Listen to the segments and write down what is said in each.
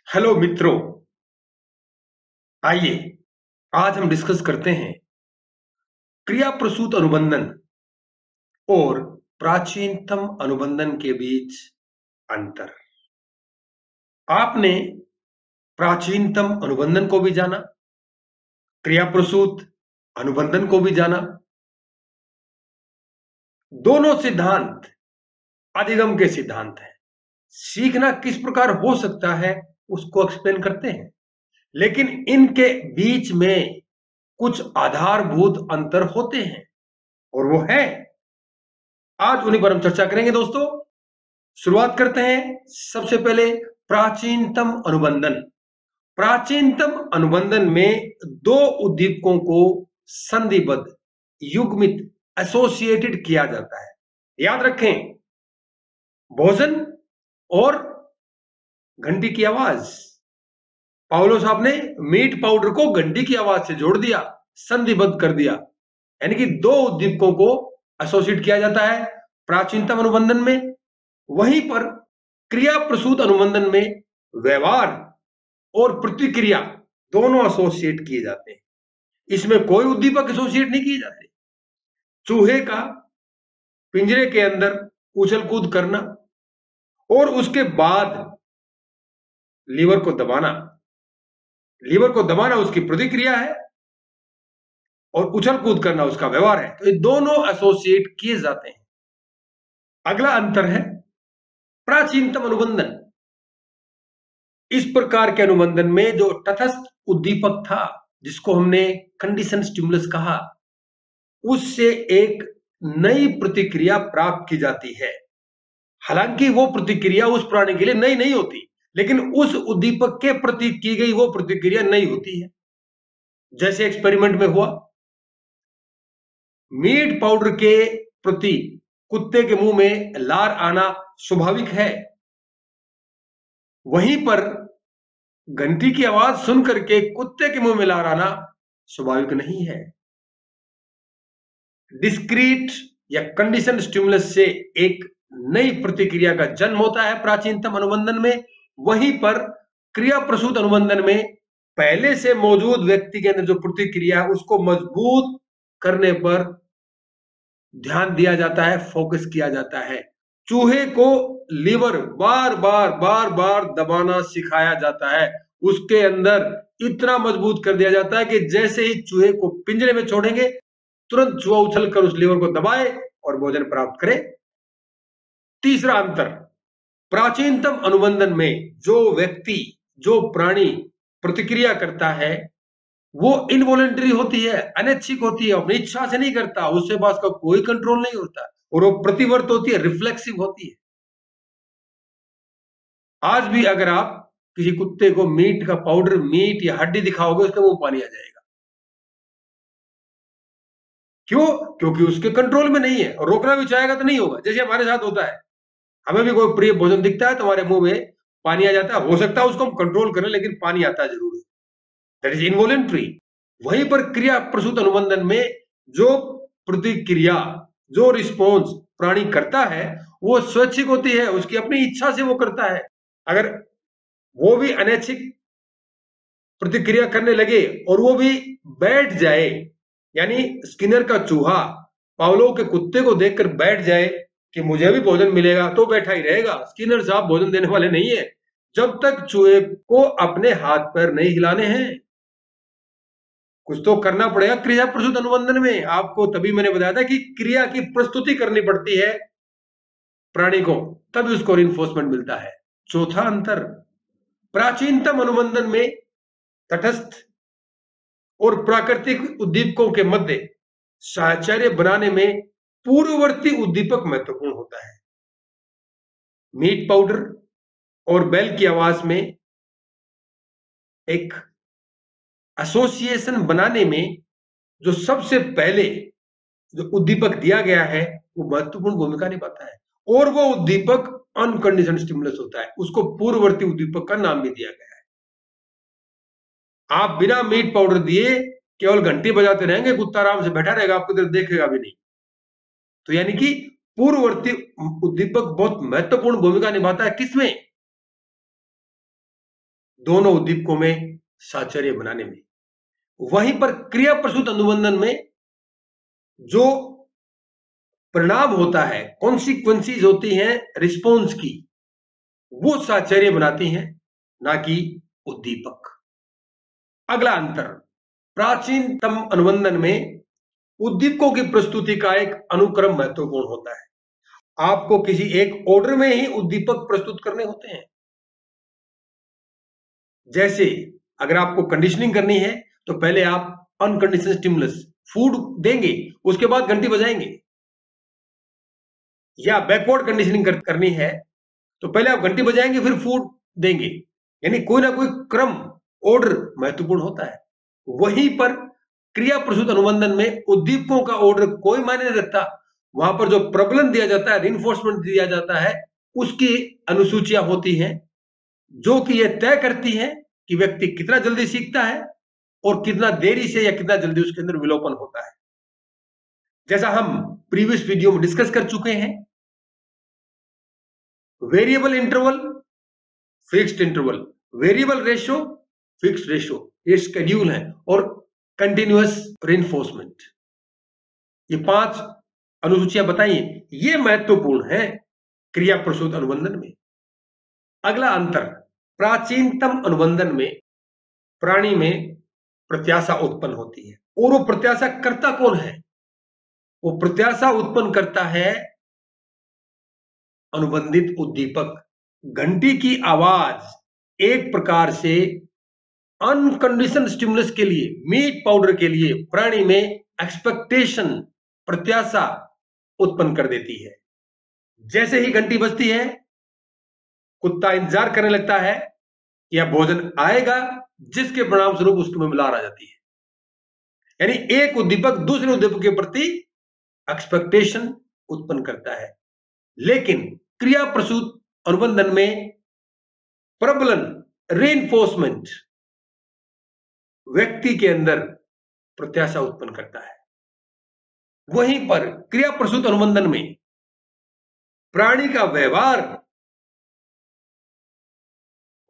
Hello मित्रों, आइए आज हम डिस्कस करते हैं क्रिया प्रसूत अनुबंधन और प्राचीनतम अनुबंधन के बीच अंतर। आपने प्राचीनतम अनुबंधन को भी जाना, क्रिया प्रसूत अनुबंधन को भी जाना। दोनों सिद्धांत अधिगम के सिद्धांत हैं। सीखना किस प्रकार हो सकता है उसको एक्सप्लेन करते हैं, लेकिन इनके बीच में कुछ आधारभूत अंतर होते हैं और वो है आज उन्हीं पर हम चर्चा करेंगे दोस्तों। शुरुआत करते हैं सबसे पहले प्राचीनतम अनुबंधन। प्राचीनतम अनुबंधन में दो उद्दीपकों को संधिबद्ध, युग्मित, एसोसिएटेड किया जाता है। याद रखें, भोजन और घंटी की आवाज। पाउलो साहब ने मीट पाउडर को घंटी की आवाज से जोड़ दिया, संधिबद्ध कर दिया, यानी कि दो उद्दीपकों को एसोसिएट किया जाता है प्राचीनतम अनुबंधन में। वहीं पर क्रिया प्रसूत अनुबंधन में व्यवहार और प्रतिक्रिया दोनों एसोसिएट किए जाते हैं। इसमें कोई उद्दीपक एसोसिएट नहीं किए जाते। चूहे का पिंजरे के अंदर उछल कूद करना और उसके बाद लीवर को दबाना, लीवर को दबाना उसकी प्रतिक्रिया है और उछल कूद करना उसका व्यवहार है। तो ये दोनों एसोसिएट किए जाते हैं। अगला अंतर है प्राचीनतम अनुबंधन। इस प्रकार के अनुबंधन में जो तटस्थ उद्दीपक था, जिसको हमने कंडीशन स्टिमुलस कहा, उससे एक नई प्रतिक्रिया प्राप्त की जाती है। हालांकि वो प्रतिक्रिया उस प्राणी के लिए नई नहीं होती, लेकिन उस उद्दीपक के प्रति की गई वो प्रतिक्रिया नई होती है। जैसे एक्सपेरिमेंट में हुआ, मीट पाउडर के प्रति कुत्ते के मुंह में लार आना स्वाभाविक है, वहीं पर घंटी की आवाज सुनकर के कुत्ते के मुंह में लार आना स्वाभाविक नहीं है। डिस्क्रीट या कंडीशन स्टिमुलस से एक नई प्रतिक्रिया का जन्म होता है प्राचीनतम अनुबंधन में। वहीं पर क्रिया प्रसूत अनुबंधन में पहले से मौजूद व्यक्ति के अंदर जो प्रतिक्रिया है उसको मजबूत करने पर ध्यान दिया जाता है, फोकस किया जाता है। चूहे को लीवर बार बार दबाना सिखाया जाता है। उसके अंदर इतना मजबूत कर दिया जाता है कि जैसे ही चूहे को पिंजरे में छोड़ेंगे, तुरंत चूहा उछलकर उस लीवर को दबाए और भोजन प्राप्त करे। तीसरा अंतर, प्राचीनतम अनुबंधन में जो व्यक्ति, जो प्राणी प्रतिक्रिया करता है वो इनवॉलेंटरी होती है, अनैच्छिक होती है, अपनी इच्छा से नहीं करता, उससे पास का कोई कंट्रोल नहीं होता और वो प्रतिवर्त होती है, रिफ्लेक्सिव होती है। आज भी अगर आप किसी कुत्ते को मीट का पाउडर, मीट या हड्डी दिखाओगे, उसके मुंह पानी आ जाएगा। क्यों? क्योंकि उसके कंट्रोल में नहीं है और रोकना भी चाहेगा तो नहीं होगा। जैसे हमारे साथ होता है, हमें भी कोई प्रिय भोजन दिखता है तो हमारे मुंह में पानी आ जाता है। हो सकता है उसको हम कंट्रोल करें, लेकिन पानी आता जरूर है। That is involuntary. वहीं पर क्रिया प्रसूत अनुबंधन में जो प्रतिक्रिया, जो रिस्पॉन्स प्राणी करता है वो स्वैच्छिक होती है, उसकी अपनी इच्छा से वो करता है। अगर वो भी अनैच्छिक प्रतिक्रिया करने लगे और वो भी बैठ जाए, यानी स्किनर का चूहा पावलोव के कुत्ते को देखकर बैठ जाए कि मुझे भी भोजन मिलेगा, तो बैठा ही रहेगा। स्किनर साहब भोजन देने वाले नहीं है जब तक चूहे को अपने हाथ पैर नहीं हिलाने हैं। कुछ तो करना पड़ेगा क्रिया प्रसूत अनुबंधन में। आपको तभी मैंने बताया था कि क्रिया की प्रस्तुति करनी पड़ती है प्राणी को, तभी उसको रिइंफोर्समेंट मिलता है। चौथा अंतर, प्राचीनतम अनुबंधन में तटस्थ और प्राकृतिक उद्दीपकों के मध्य साहचर्य बनाने में पूर्ववर्ती उद्दीपक महत्वपूर्ण होता है। मीट पाउडर और बैल की आवाज में एक एसोसिएशन बनाने में जो सबसे पहले जो उद्दीपक दिया गया है वो महत्वपूर्ण भूमिका निभाता है, और वो उद्दीपक अनकंडीशनड स्टिमुलस होता है। उसको पूर्ववर्ती उद्दीपक का नाम भी दिया गया है। आप बिना मीट पाउडर दिए केवल घंटी बजाते रहेंगे, कुत्ता आराम से बैठा रहेगा, आपको इधर देखेगा भी नहीं। तो यानी कि पूर्ववर्ती उद्दीपक बहुत महत्वपूर्ण भूमिका निभाता है। किसमें? दोनों उद्दीपकों में साहचर्य बनाने में। वहीं पर क्रिया प्रसूत अनुबंधन में जो परिणाम होता है, कॉन्सिक्वेंसीज होती हैं रिस्पॉन्स की, वो साहचर्य बनाती हैं, ना कि उद्दीपक। अगला अंतर, प्राचीनतम अनुबंधन में उद्दीपकों की प्रस्तुति का एक अनुक्रम महत्वपूर्ण होता है। आपको किसी एक ऑर्डर में ही उद्दीपक प्रस्तुत करने होते हैं। जैसे अगर आपको कंडीशनिंग करनी है तो पहले आप अनकंडीशनल स्टिमुलस फूड देंगे, उसके बाद घंटी बजाएंगे। या बैकवर्ड कंडीशनिंग करनी है तो पहले आप घंटी बजाएंगे फिर फूड देंगे, यानी कोई ना कोई क्रम, ऑर्डर महत्वपूर्ण होता है। वहीं पर क्रिया प्रसूत अनुबंधन में उद्दीपकों का ऑर्डर कोई मायने नहीं रखता। वहां पर जो प्रबलन दिया जाता है, रिइंफोर्समेंट दिया जाता है, उसकी अनुसूचियां होती हैं जो कि यह तय करती हैं कि व्यक्ति कितना जल्दी सीखता है और कितना देरी से या कितना जल्दी उसके अंदर विलोपन होता है। जैसा हम प्रीवियस वीडियो में डिस्कस कर चुके हैं, variable interval, fixed interval, variable ratio, fixed ratio, ये शेड्यूल है, और कंटिन्यूअस रिइंफोर्समेंट, ये 5 अनुसूचियां बताइए, ये महत्वपूर्ण है क्रिया प्रसूत अनुबंधन में। अगला अंतर, प्राचीनतम अनुबंधन में प्राणी में प्रत्याशा उत्पन्न होती है, और वो प्रत्याशा करता कौन है? वो प्रत्याशा उत्पन्न करता है अनुबंधित उद्दीपक। घंटी की आवाज एक प्रकार से अनकंडीशनल स्टिमुलस के लिए, मीट पाउडर के लिए प्राणी में एक्सपेक्टेशन, प्रत्याशा उत्पन्न कर देती है। जैसे ही घंटी बजती है, कुत्ता इंतजार करने लगता है कि यह भोजन आएगा, जिसके परिणाम स्वरूप उसके में मिलार आ जाती है। यानी एक उद्दीपक दूसरे उद्दीपक के प्रति एक्सपेक्टेशन उत्पन्न करता है। लेकिन क्रिया प्रसूत अनुबंधन में प्रबलन, रीइंफोर्समेंट, व्यक्ति के अंदर प्रत्याशा उत्पन्न करता है। वहीं पर क्रिया प्रसूत अनुबंधन में प्राणी का व्यवहार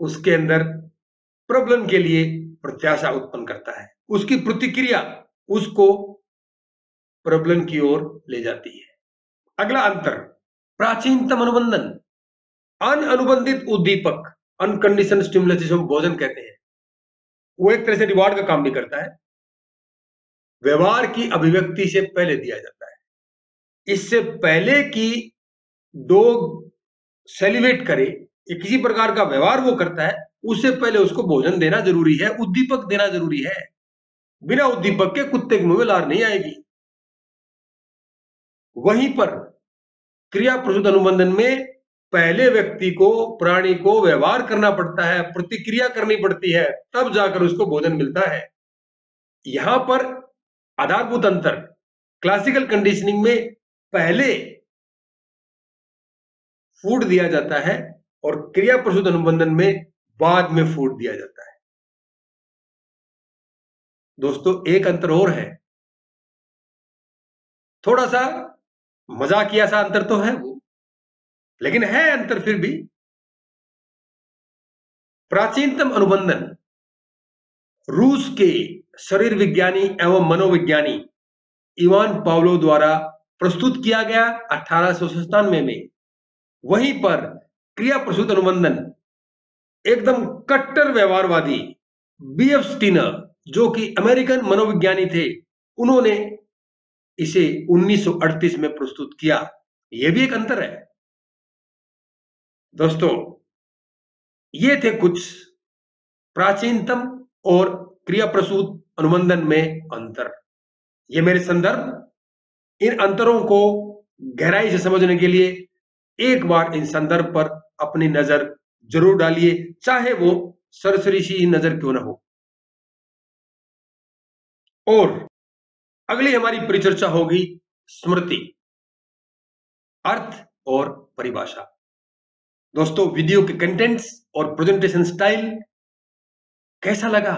उसके अंदर प्रबलन के लिए प्रत्याशा उत्पन्न करता है, उसकी प्रतिक्रिया उसको प्रबलन की ओर ले जाती है। अगला अंतर, प्राचीनतम अनुबंधन, अनअनुबंधित उद्दीपक, अनकंडीशनल स्टिमुलस जिसे हम भोजन कहते हैं, वो एक तरह से रिवार्ड का काम भी करता है, व्यवहार की अभिव्यक्ति से पहले दिया जाता है। इससे पहले कि डॉग सेलिब्रेट करे या किसी प्रकार का व्यवहार वो करता है, उससे पहले उसको भोजन देना जरूरी है, उद्दीपक देना जरूरी है। बिना उद्दीपक के कुत्ते के मुंह में लार नहीं आएगी। वहीं पर क्रिया प्रसूत अनुबंधन में पहले व्यक्ति को, प्राणी को व्यवहार करना पड़ता है, प्रतिक्रिया करनी पड़ती है, तब जाकर उसको भोजन मिलता है। यहां पर आधारभूत अंतर, क्लासिकल कंडीशनिंग में पहले फूड दिया जाता है और क्रिया प्रसूत अनुबंधन में बाद में फूड दिया जाता है। दोस्तों एक अंतर और है, थोड़ा सा मजाकिया सा अंतर तो है वो, लेकिन है अंतर फिर भी। प्राचीनतम अनुबंधन रूस के शरीर विज्ञानी एवं मनोविज्ञानी इवान पावलो द्वारा प्रस्तुत किया गया 1897 में। वहीं पर क्रिया प्रसूत अनुबंधन एकदम कट्टर व्यवहारवादी बीएफ स्टीनर, जो कि अमेरिकन मनोविज्ञानी थे, उन्होंने इसे 1938 में प्रस्तुत किया। यह भी एक अंतर है। दोस्तों ये थे कुछ प्राचीनतम और क्रिया प्रसूत अनुबंधन में अंतर। ये मेरे संदर्भ, इन अंतरों को गहराई से समझने के लिए एक बार इन संदर्भ पर अपनी नजर जरूर डालिए, चाहे वो सरसरी सी नजर क्यों ना हो। और अगली हमारी परिचर्चा होगी स्मृति, अर्थ और परिभाषा। दोस्तों वीडियो के कंटेंट्स और प्रेजेंटेशन स्टाइल कैसा लगा?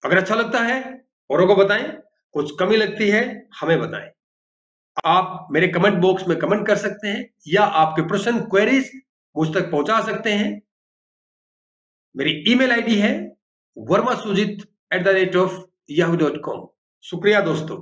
अगर अच्छा लगता है औरों को बताएं, कुछ कमी लगती है हमें बताएं। आप मेरे कमेंट बॉक्स में कमेंट कर सकते हैं या आपके प्रश्न, क्वेरीज मुझ तक पहुंचा सकते हैं। मेरी ईमेल आईडी है वर्मा सुजीत@yahoo.com। शुक्रिया दोस्तों।